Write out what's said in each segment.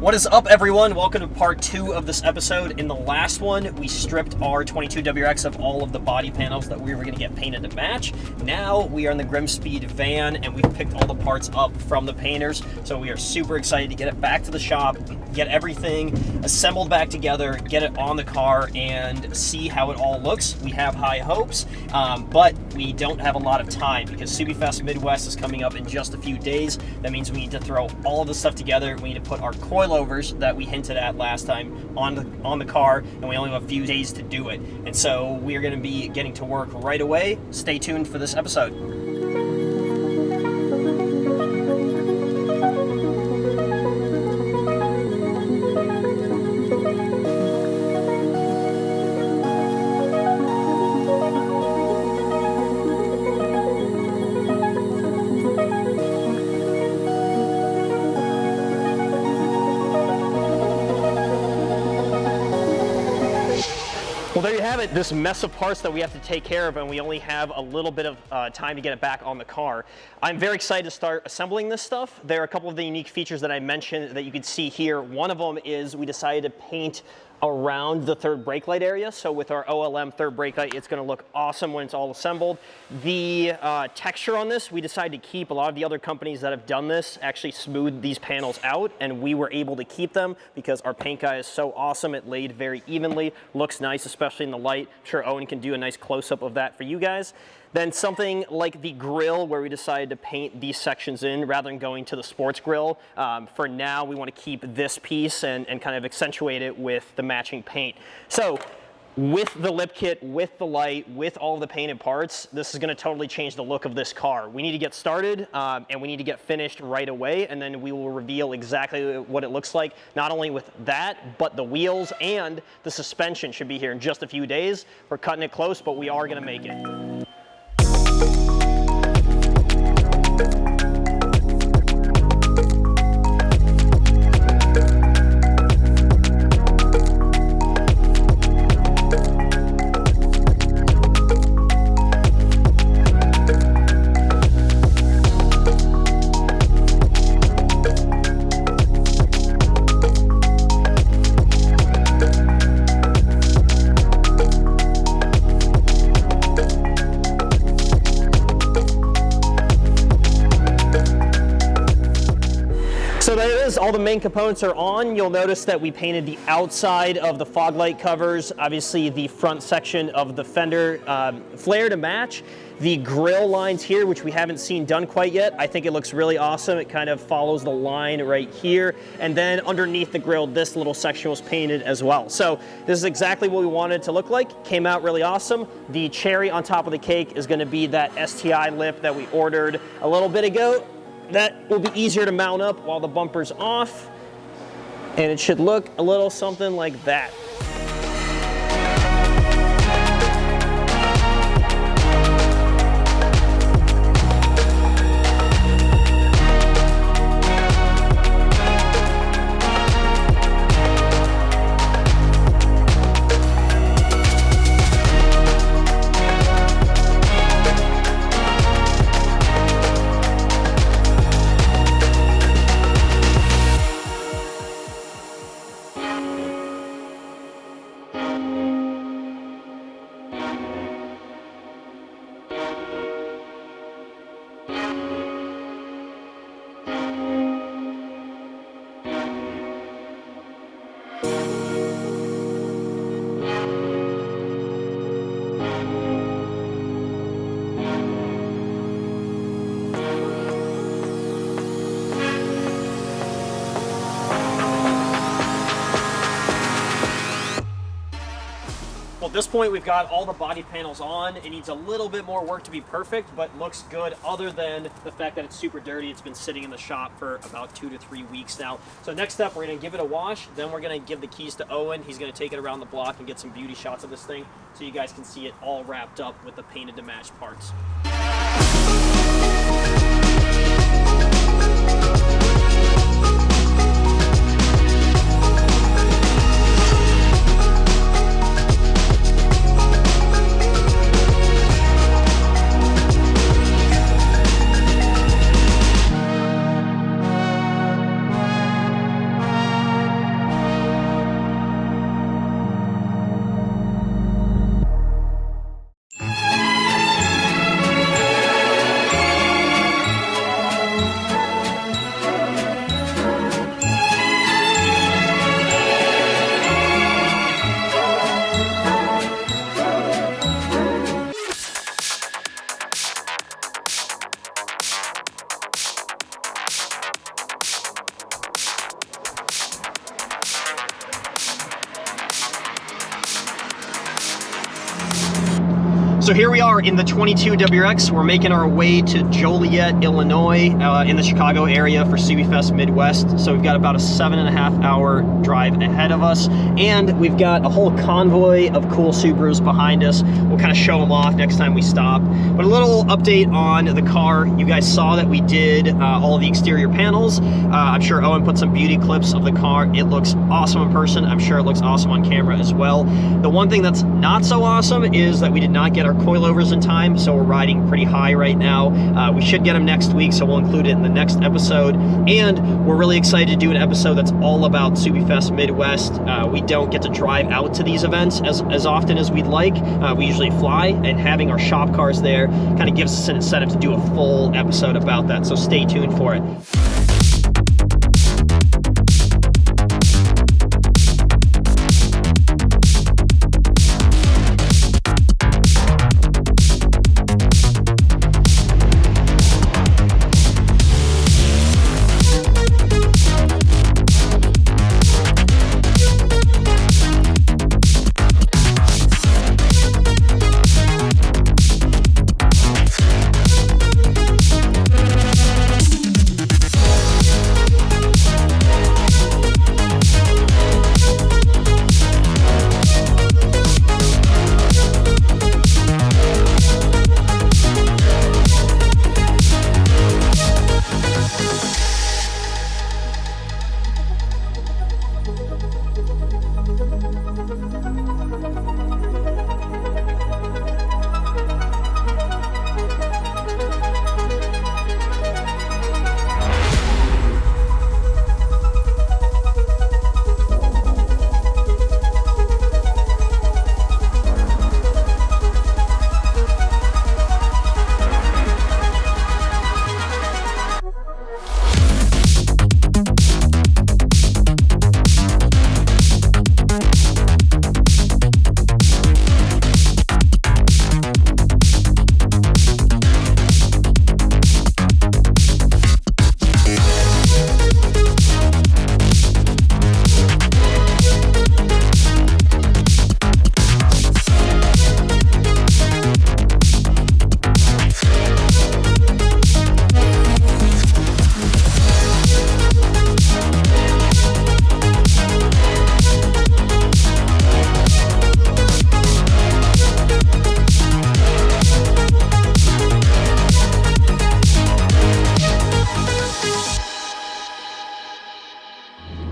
What is up, everyone? Welcome to part 2 of this episode. In the last one, we stripped our 22 WRX of all of the body panels that we were going to get painted to match. Now we are in the GrimmSpeed van, and we've picked all the parts up from the painters. So we are super excited to get it back to the shop, get everything assembled back together, get it on the car, and see how it all looks. We have high hopes, but we don't have a lot of time because Subifest Midwest is coming up in just a few days. That means we need to throw all of this stuff together. We need to put our coilovers that we hinted at last time on the car, and we only have a few days to do it. And so we are going to be getting to work right away. Stay tuned for this episode. Well, there you have it, this mess of parts that we have to take care of, and we only have a little bit of time to get it back on the car. I'm very excited to start assembling this stuff. There are a couple of the unique features that I mentioned that you can see here. One of them is we decided to paint around the third brake light area. So with our OLM third brake light, it's gonna look awesome when it's all assembled. The texture on this, we decided to keep. A lot of the other companies that have done this actually smoothed these panels out, and we were able to keep them because our paint guy is so awesome. It laid very evenly, looks nice, especially in the light. I'm sure Owen can do a nice close-up of that for you guys. Then something like the grill, where we decided to paint these sections in rather than going to the sports grill. For now, we want to keep this piece and kind of accentuate it with the matching paint. So with the lip kit, with the light, with all of the painted parts, this is going to totally change the look of this car. We need to get started and we need to get finished right away, and then we will reveal exactly what it looks like, not only with that, but the wheels and the suspension should be here in just a few days. We're cutting it close, but we are going to make it. So there it is, all the main components are on. You'll notice that we painted the outside of the fog light covers, obviously the front section of the fender flare to match. The grill lines here, which we haven't seen done quite yet, I think it looks really awesome. It kind of follows the line right here. And then underneath the grill, this little section was painted as well. So this is exactly what we wanted it to look like. Came out really awesome. The cherry on top of the cake is gonna be that STI lip that we ordered a little bit ago. That will be easier to mount up while the bumper's off, and it should look a little something like that. Well, at this point, we've got all the body panels on. It needs a little bit more work to be perfect, but looks good other than the fact that it's super dirty. It's been sitting in the shop for about 2 to 3 weeks now. So next up, we're gonna give it a wash. Then we're gonna give the keys to Owen. He's gonna take it around the block and get some beauty shots of this thing so you guys can see it all wrapped up with the painted to match parts. So here we are in the 22 WRX. We're making our way to Joliet, Illinois, in the Chicago area for Subifest Midwest. So we've got about a 7.5 hour drive ahead of us, and we've got a whole convoy of cool Subarus behind us. We'll kind of show them off next time we stop. But a little update on the car. You guys saw that we did all of the exterior panels. I'm sure Owen put some beauty clips of the car. It looks awesome in person. I'm sure it looks awesome on camera as well. The one thing that's not so awesome is that we did not get our coilovers in time, so we're riding pretty high right now. We should get them next week, so we'll include it in the next episode. And we're really excited to do an episode that's all about Subifest Midwest. We don't get to drive out to these events as often as we'd like. We usually fly, and having our shop cars there kind of gives us an incentive to do a full episode about that, so stay tuned for it.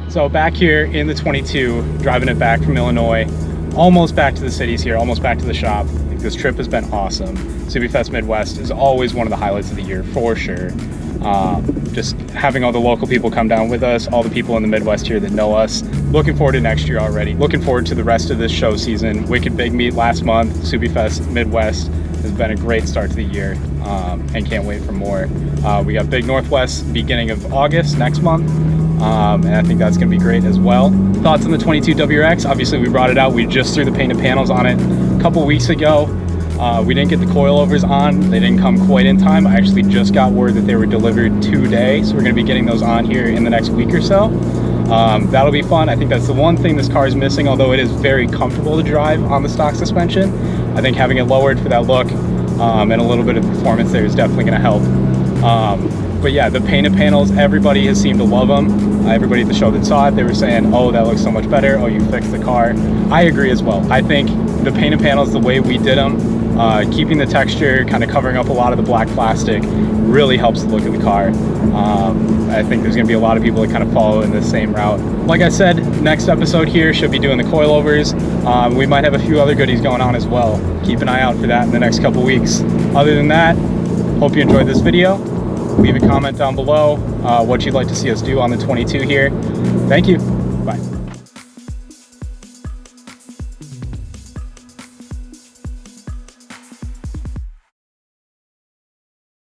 So back here in the 22, driving it back from Illinois, almost back to the cities here, almost back to the shop. Like, this trip has been awesome. Subifest Midwest is always one of the highlights of the year, for sure. Just having all the local people come down with us, all the people in the Midwest here that know us. Looking forward to next year already. Looking forward to the rest of this show season. Wicked Big Meet last month, Subifest Midwest has been a great start to the year, and can't wait for more. We got Big Northwest beginning of August next month. And I think that's going to be great as well. Thoughts on the 22 WRX? Obviously, we brought it out. We just threw the painted panels on it a couple weeks ago. We didn't get the coilovers on. They didn't come quite in time. I actually just got word that they were delivered today, so we're going to be getting those on here in the next week or so. That'll be fun. I think that's the one thing this car is missing, although it is very comfortable to drive on the stock suspension. I think having it lowered for that look and a little bit of performance there is definitely going to help. But yeah, the painted panels, everybody has seemed to love them. Everybody at the show that saw it, they were saying, oh, that looks so much better. Oh, you fixed the car. I agree as well. I think the painted panels, the way we did them, keeping the texture, kind of covering up a lot of the black plastic, really helps the look of the car. I think there's going to be a lot of people that kind of follow in the same route. Like I said, next episode here should be doing the coilovers. We might have a few other goodies going on as well. Keep an eye out for that in the next couple weeks. Other than that, hope you enjoyed this video. Leave a comment down below what you'd like to see us do on the 22 here. Thank you. Bye.